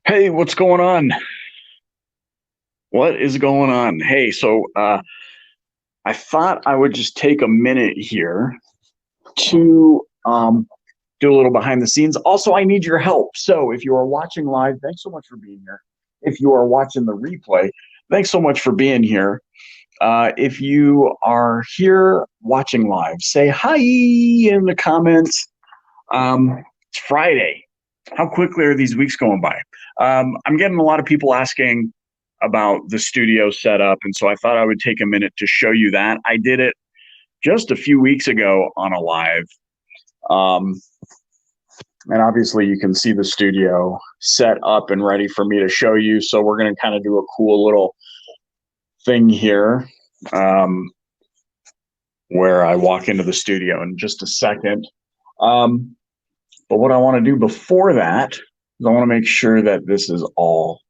Hey, what's going on? What is going on? Hey, I thought I would just take a minute here to do a little behind the scenes. Also, I need your help. So, if you are watching live, thanks so much for being here. If you are watching the replay, thanks so much for being here. If you are here watching live, say hi in the comments. It's Friday. How quickly are these weeks going by? I'm getting a lot of people asking about the studio setup, and so I thought I would take a minute to show you that. I did it just a few weeks ago on a live, um, and obviously you can see the studio set up and ready for me to show you. So we're going to kind of do a cool little thing here, um, where I walk into the studio in just a second. Um, but what I want to do before that is I want to make sure that this is all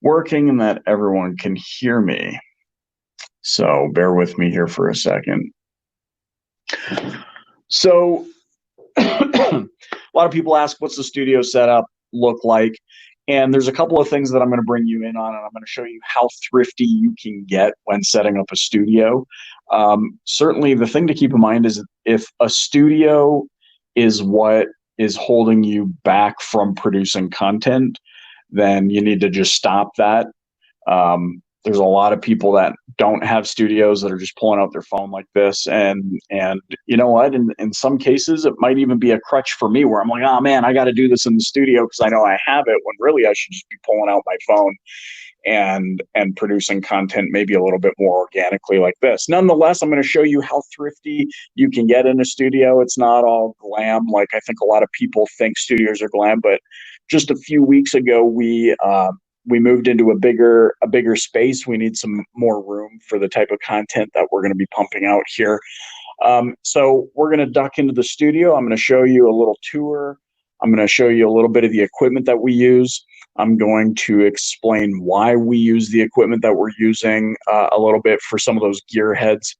working and that everyone can hear me. So bear with me here for a second. So a lot of people ask, what's the studio setup look like? And there's a couple of things that I'm going to bring you in on, and I'm going to show you how thrifty you can get when setting up a studio. Certainly, the thing to keep in mind is if a studio is what is holding you back from producing content, then you need to just stop that. There's a lot of people that don't have studios that are just pulling out their phone like this, and you know what? In some cases, it might even be a crutch for me, where I'm like, oh man, I got to do this in the studio because I know I have it. When really, I should just be pulling out my phone and producing content maybe a little bit more organically like this. Nonetheless, I'm going to show you how thrifty you can get in a studio. It's not all glam like I think a lot of people think studios are glam, but just a few weeks ago we moved into a bigger space. We need some more room for the type of content that we're going to be pumping out here. So we're going to duck into the studio. I'm going to show you a little tour. I'm going to show you a little bit of the equipment that we use. I'm going to explain why we use the equipment that we're using a little bit for some of those gear heads.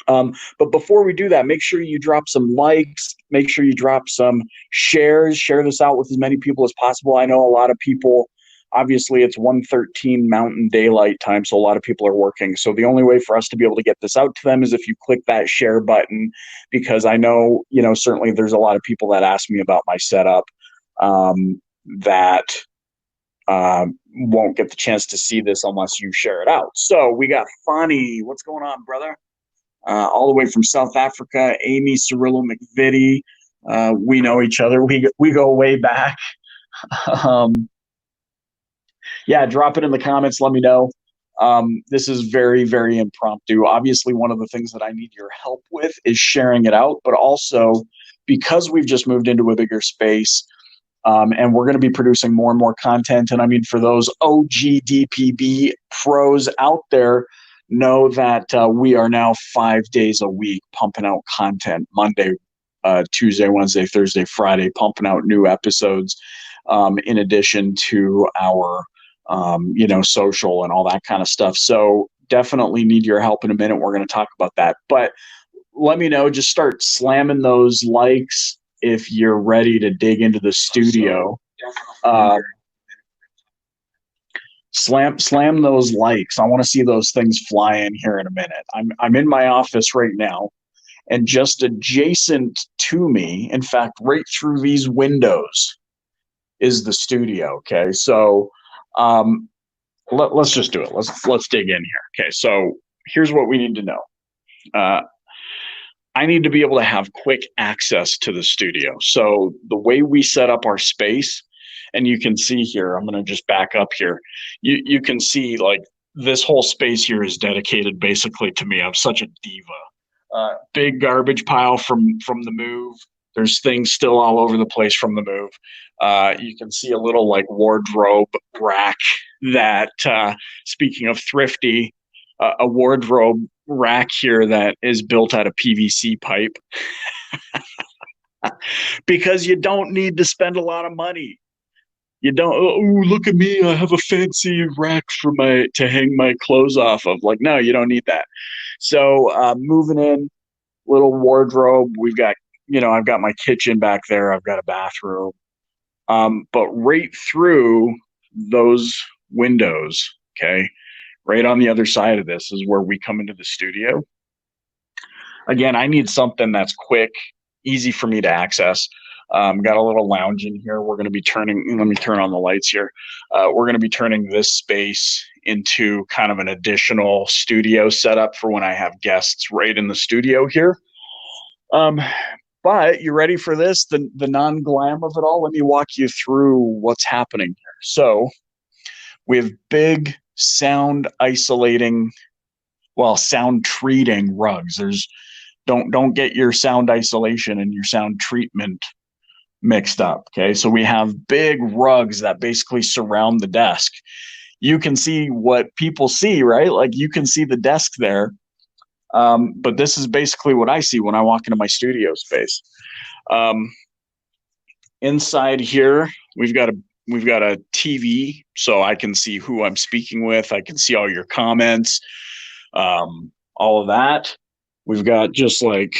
But before we do that, make sure you drop some likes, make sure you drop some shares, share this out with as many people as possible. I know a lot of people, obviously it's 1:13 Mountain Daylight Time, so a lot of people are working. So the only way for us to be able to get this out to them is if you click that share button, because I know, certainly there's a lot of people that ask me about my setup that won't get the chance to see this unless you share it out. So we got Fani. What's going on, brother? All the way from South Africa, Amy Cirillo McVitie. We know each other. We go way back. Um, yeah, drop it in the comments. Let me know. This is very, very impromptu. Obviously, one of the things that I need your help with is sharing it out, but also because we've just moved into a bigger space, and we're going to be producing more and more content. And I mean, for those OG DPB pros out there, know that we are now 5 days a week pumping out content. Monday, Tuesday, Wednesday, Thursday, Friday, pumping out new episodes, in addition to our social and all that kind of stuff. So definitely need your help in a minute. We're going to talk about that. But let me know, just start slamming those likes if you're ready to dig into the studio. Uh, slam those likes. I want to see those things fly in here in a minute. I'm in my office right now, and just adjacent to me, in fact, right through these windows, is the studio. Okay, so let's just do it. Let's dig in here. Okay, so here's what we need to know. Uh, I need to be able to have quick access to the studio. So the way we set up our space, and you can see here, I'm going to just back up here. You can see like this whole space here is dedicated basically to me. I'm such a diva. Big garbage pile from the move. There's things still all over the place from the move. You can see a little like wardrobe rack that, speaking of thrifty, a wardrobe rack here that is built out of PVC pipe because you don't need to spend a lot of money. You don't, oh, look at me, I have a fancy rack for my to hang my clothes off of. Like, no, you don't need that. So moving in, little wardrobe. We've got, I've got my kitchen back there. I've got a bathroom. But right through those windows, okay, right on the other side of this is where we come into the studio. Again, I need something that's quick, easy for me to access. Got a little lounge in here. We're going to be turning, let me turn on the lights here. We're going to be turning this space into kind of an additional studio setup for when I have guests right in the studio here. But you ready for this? The non-glam of it all? Let me walk you through what's happening here. So we have big sound isolating, well, sound treating rugs. Don't get your sound isolation and your sound treatment mixed up. Okay. So we have big rugs that basically surround the desk. You can see what people see, right? Like you can see the desk there. But this is basically what I see when I walk into my studio space. Inside here, we've got a TV, so I can see who I'm speaking with. I can see all your comments, all of that. We've got just like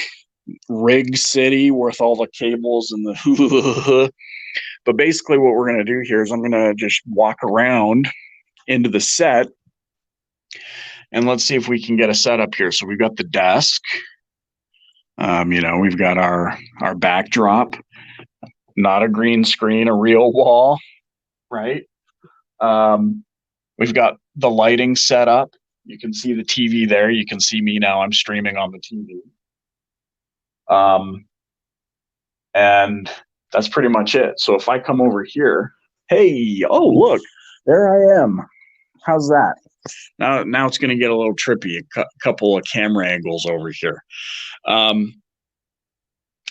Rig City with all the cables and the but basically what we're going to do here is I'm going to just walk around into the set and let's see if we can get a setup here. So we've got the desk, we've got our backdrop, not a green screen, a real wall, right? We've got the lighting set up. You can see the TV there. You can see me now. I'm streaming on the TV. And that's pretty much it. So if I come over here, hey, oh, look, there I am. How's that? Now it's going to get a little trippy. A couple of camera angles over here.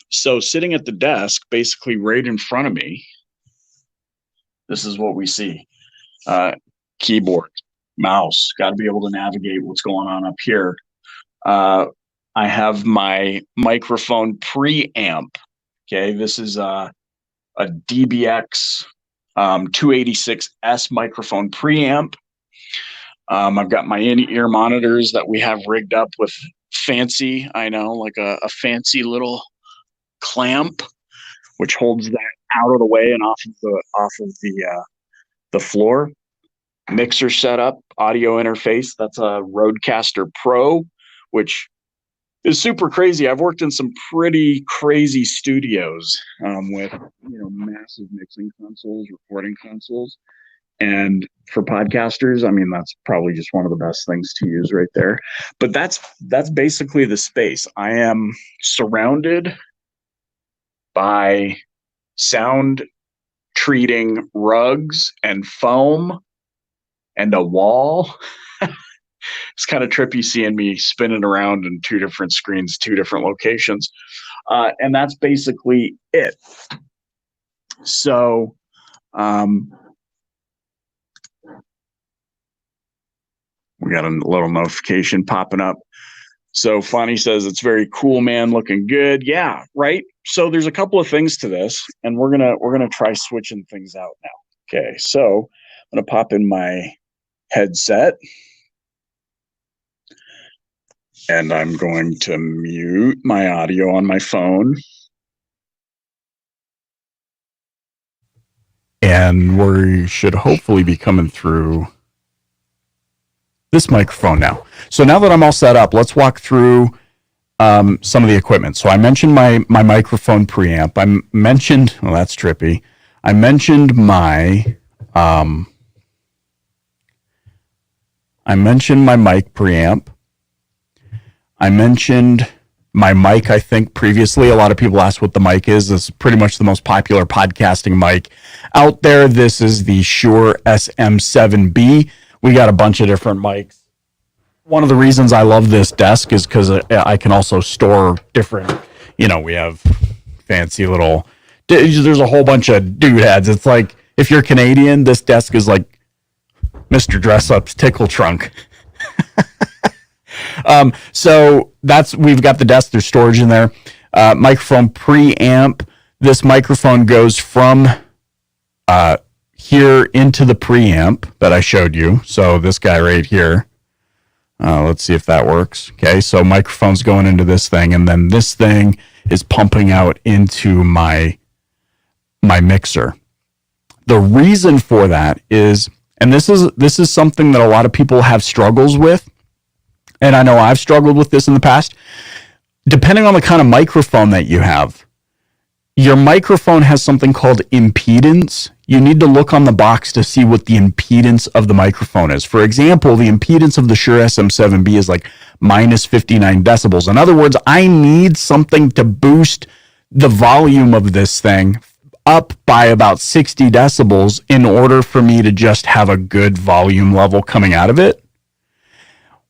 So sitting at the desk, basically right in front of me, this is what we see. Keyboard, mouse, got to be able to navigate what's going on up here. I have my microphone preamp. Okay, this is a DBX 286S microphone preamp. I've got my in-ear monitors that we have rigged up with fancy, I know, like a fancy little clamp, which holds that out of the way and off of the floor. Mixer setup, audio interface. That's a Rodecaster Pro, which is super crazy. I've worked in some pretty crazy studios with massive mixing consoles, recording consoles. And for podcasters, I mean, that's probably just one of the best things to use right there. But that's basically the space. I am surrounded by sound treating rugs and foam and a wall. It's kind of trippy seeing me spinning around in two different screens, two different locations. And that's basically it. So, we got a little notification popping up. So Fonny says it's very cool, man, looking good. Yeah, right. So there's a couple of things to this, and we're gonna try switching things out now. Okay, so I'm gonna pop in my headset, and I'm going to mute my audio on my phone. And we should hopefully be coming through this microphone now. So now that I'm all set up, let's walk through some of the equipment. So I mentioned my microphone preamp. I mentioned, well, that's trippy. I mentioned my mic preamp. I mentioned my mic, I think, previously. A lot of people ask what the mic is. This is pretty much the most popular podcasting mic out there. This is the Shure SM7B. We got a bunch of different mics. One of the reasons I love this desk is because I can also store different, we have fancy little, there's a whole bunch of doodads. It's like, if you're Canadian, this desk is like Mr. Dress-Up's tickle trunk. So we've got the desk, there's storage in there. Microphone preamp. This microphone goes from here into the preamp that I showed you. So this guy right here. Let's see if that works. Okay, so microphone's going into this thing, and then this thing is pumping out into my mixer. The reason for that is, and this is something that a lot of people have struggles with, and I know I've struggled with this in the past. Depending on the kind of microphone that you have, your microphone has something called impedance. You need to look on the box to see what the impedance of the microphone is. For example, the impedance of the Shure SM7B is like minus 59 decibels. In other words, I need something to boost the volume of this thing up by about 60 decibels in order for me to just have a good volume level coming out of it.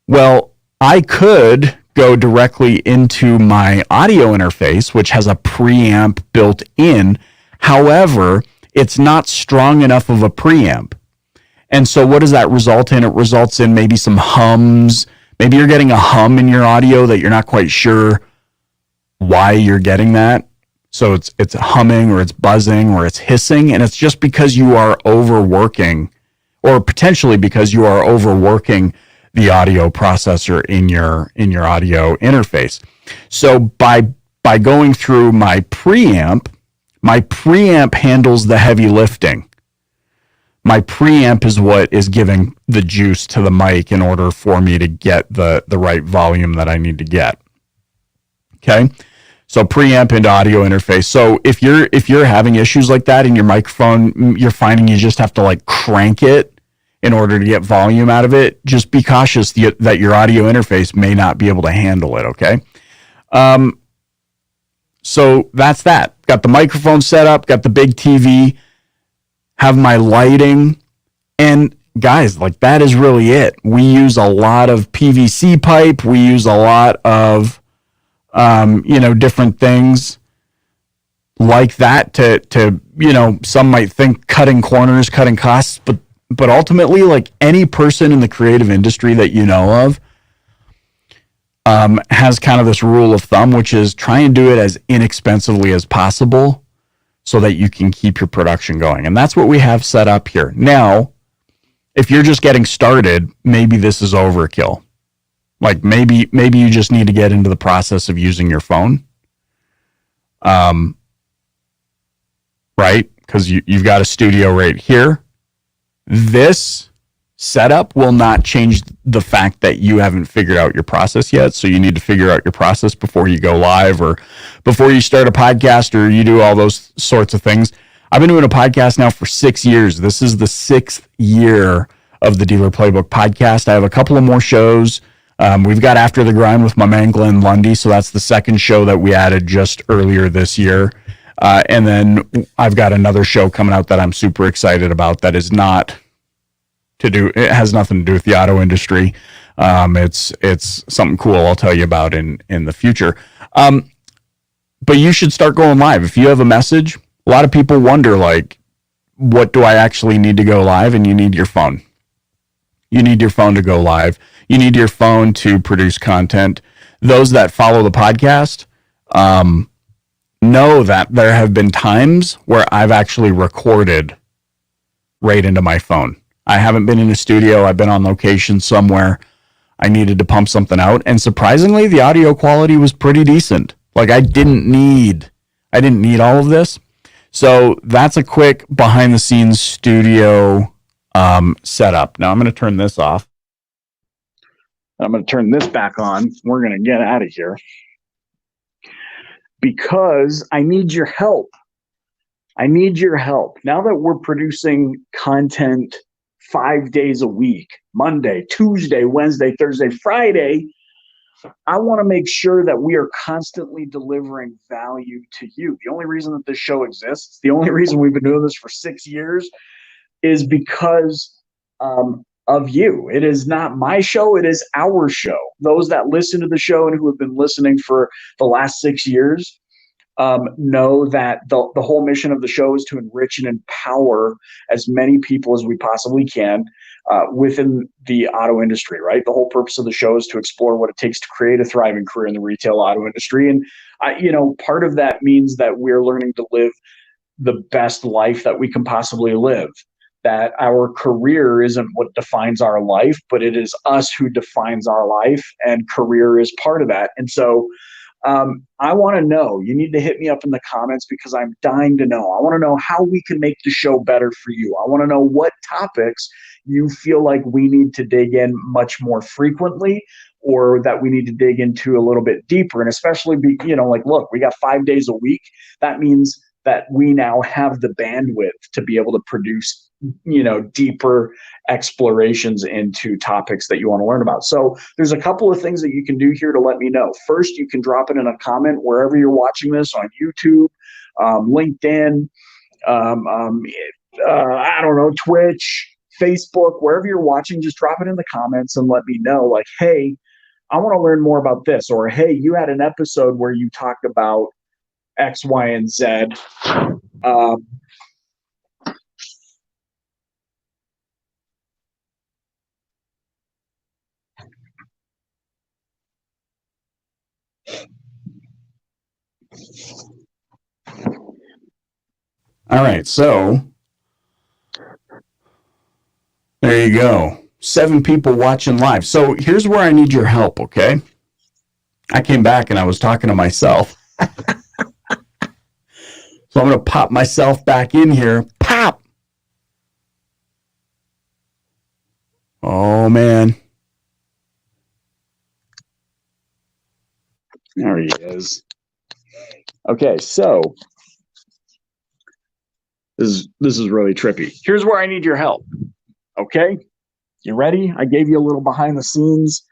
Well, I could go directly into my audio interface, which has a preamp built in. However, it's not strong enough of a preamp. And so what does that result in? It results in maybe some hums. Maybe you're getting a hum in your audio that you're not quite sure why you're getting that. So it's humming or it's buzzing or it's hissing, and it's just because you are overworking, or potentially because you are overworking the audio processor in your audio interface. So by going through my preamp handles the heavy lifting. My preamp is what is giving the juice to the mic in order for me to get the right volume that I need to get. Okay? So preamp into audio interface. So if you're having issues like that in your microphone, you're finding you just have to like crank it in order to get volume out of it, just be cautious that your audio interface may not be able to handle it, okay? So that's that. Got the microphone set up, got the big TV, have my lighting, and guys, like that is really it. We use a lot of PVC pipe. We use a lot of, different things like that to, some might think cutting corners, cutting costs, but ultimately, like any person in the creative industry that you know of has kind of this rule of thumb, which is try and do it as inexpensively as possible so that you can keep your production going. And that's what we have set up here. Now, if you're just getting started, maybe this is overkill. Like maybe you just need to get into the process of using your phone. Right? Because you've got a studio right here. This setup will not change the fact that you haven't figured out your process yet. So you need to figure out your process before you go live or before you start a podcast or you do all those sorts of things. I've been doing a podcast now for 6 years. This is the 6th year of the Dealer Playbook podcast. I have a couple of more shows. We've got After the Grind with my man Glenn Lundy. So that's the second show that we added just earlier this year. And then I've got another show coming out that I'm super excited about that is not to do, it has nothing to do with the auto industry. It's something cool I'll tell you about in the future. But you should start going live. If you have a message, a lot of people wonder, like, what do I actually need to go live? And you need your phone. You need your phone to go live. You need your phone to produce content. Those that follow the podcast, know that there have been times where I've actually recorded right into my phone. I haven't been in a studio. I've been on location somewhere. I needed to pump something out. And surprisingly, the audio quality was pretty decent. Like I didn't need all of this. So that's a quick behind the scenes studio setup. Now I'm going to turn this off. I'm going to turn this back on. We're going to get out of here. Because I need your help. I need your help. Now that we're producing content 5 days a week, Monday, Tuesday, Wednesday, Thursday, Friday, I want to make sure that we are constantly delivering value to you. The only reason that this show exists, the only reason we've been doing this for 6 years is because of you. It is not my show. It is our show. Those that listen to the show and who have been listening for the last 6 years know that the whole mission of the show is to enrich and empower as many people as we possibly can within the auto industry, right? The whole purpose of the show is to explore what it takes to create a thriving career in the retail auto industry. And, part of that means that we're learning to live the best life that we can possibly live. That our career isn't what defines our life, but it is us who defines our life, and career is part of that. And so I want to know. You need to hit me up in the comments because I'm dying to know. I want to know how we can make the show better for you. I want to know what topics you feel like we need to dig in much more frequently, or that we need to dig into a little bit deeper. And especially like, look, we got 5 days a week. That means that we now have the bandwidth to be able to produce, deeper explorations into topics that you want to learn about. So there's a couple of things that you can do here to let me know. First, you can drop it in a comment wherever you're watching this, on YouTube, LinkedIn, I don't know, Twitch, Facebook, wherever you're watching. Just drop it in the comments and let me know, like, hey, I want to learn more about this, or hey, you had an episode where you talked about X, Y, and Z. All right, so there you go. 7 people watching live. So here's where I need your help, okay? I came back and I was talking to myself. So I'm going to pop myself back in here. Pop! Oh, man. There he is. Okay, so this is really trippy. Here's where I need your help. Okay? You ready? I gave you a little behind the scenes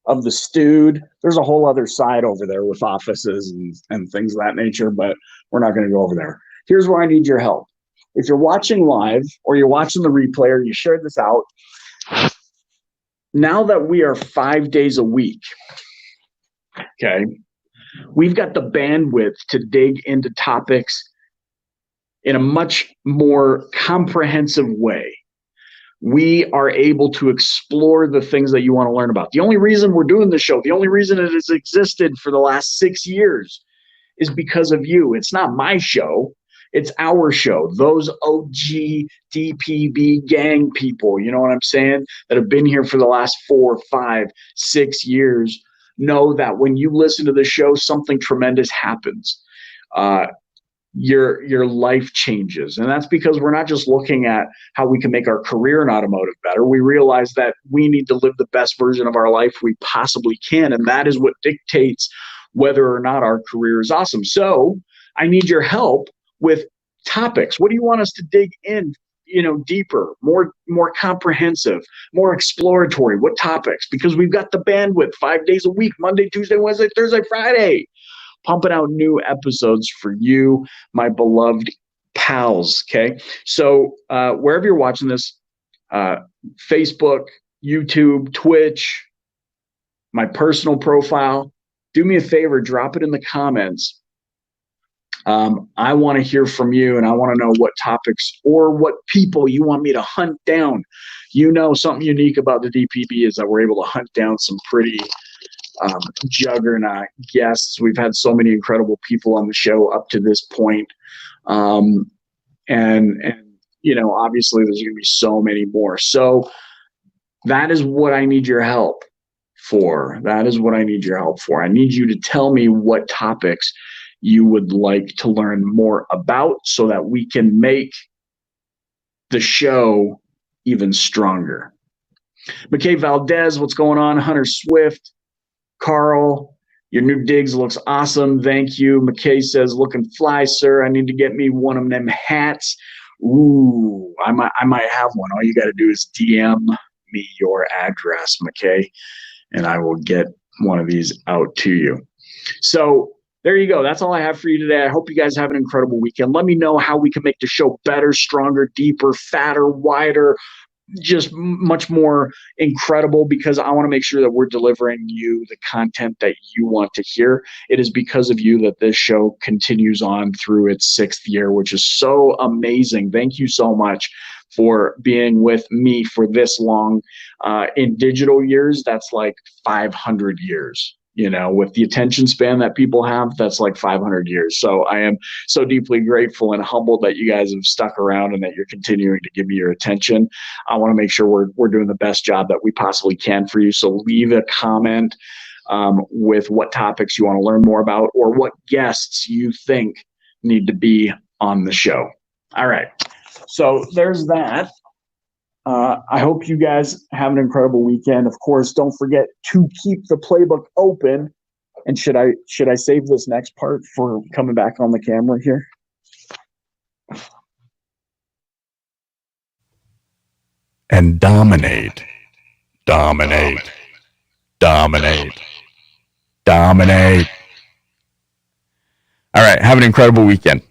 of the Stewed. There's a whole other side over there with offices and things of that nature, but we're not going to go over there. Here's where I need your help. If you're watching live or you're watching the replay or you shared this out, now that we are 5 days a week, okay, we've got the bandwidth to dig into topics in a much more comprehensive way. We are able to explore the things that you want to learn about. The only reason we're doing this show, the only reason it has existed for the last 6 years is because of you. It's not my show. It's our show. Those OG DPB gang people, you know what I'm saying, that have been here for the last 4, 5, 6 years know that when you listen to the show, something tremendous happens. Your life changes. And that's because we're not just looking at how we can make our career in automotive better. We realize that we need to live the best version of our life we possibly can. And that is what dictates whether or not our career is awesome. So I need your help with topics. What do you want us to dig in, deeper, more comprehensive, more exploratory? What topics? Because we've got the bandwidth 5 days a week, Monday, Tuesday, Wednesday, Thursday, Friday, pumping out new episodes for you, my beloved pals. Okay. So wherever you're watching this, Facebook, YouTube, Twitch, my personal profile, do me a favor, drop it in the comments. I want to hear from you, and I want to know what topics or what people you want me to hunt down. Something unique about the DPB is that we're able to hunt down some pretty juggernaut guests. We've had so many incredible people on the show up to this point. And obviously there's going to be so many more. So that is what I need your help for. I need you to tell me what topics you would like to learn more about so that we can make the show even stronger. McKay Valdez, what's going on? Hunter Swift, Carl, your new digs looks awesome. Thank you. McKay says, looking fly, sir. I need to get me one of them hats. Ooh, I might have one. All you got to do is DM me your address, McKay, and I will get one of these out to you. So there you go. That's all I have for you today. I hope you guys have an incredible weekend. Let me know how we can make the show better, stronger, deeper, fatter, wider, just much more incredible, because I want to make sure that we're delivering you the content that you want to hear. It is because of you that this show continues on through its 6th year, which is so amazing. Thank you so much for being with me for this long. In digital years, that's like 500 years. With the attention span that people have, that's like 500 years. So I am so deeply grateful and humbled that you guys have stuck around and that you're continuing to give me your attention. I want to make sure we're doing the best job that we possibly can for you. So leave a comment. with what topics you want to learn more about or what guests you think need to be on the show. All right. So there's that. I hope you guys have an incredible weekend. Of course, don't forget to keep the playbook open. And should I save this next part for coming back on the camera here? And dominate, dominate, dominate, dominate. All right. Have an incredible weekend.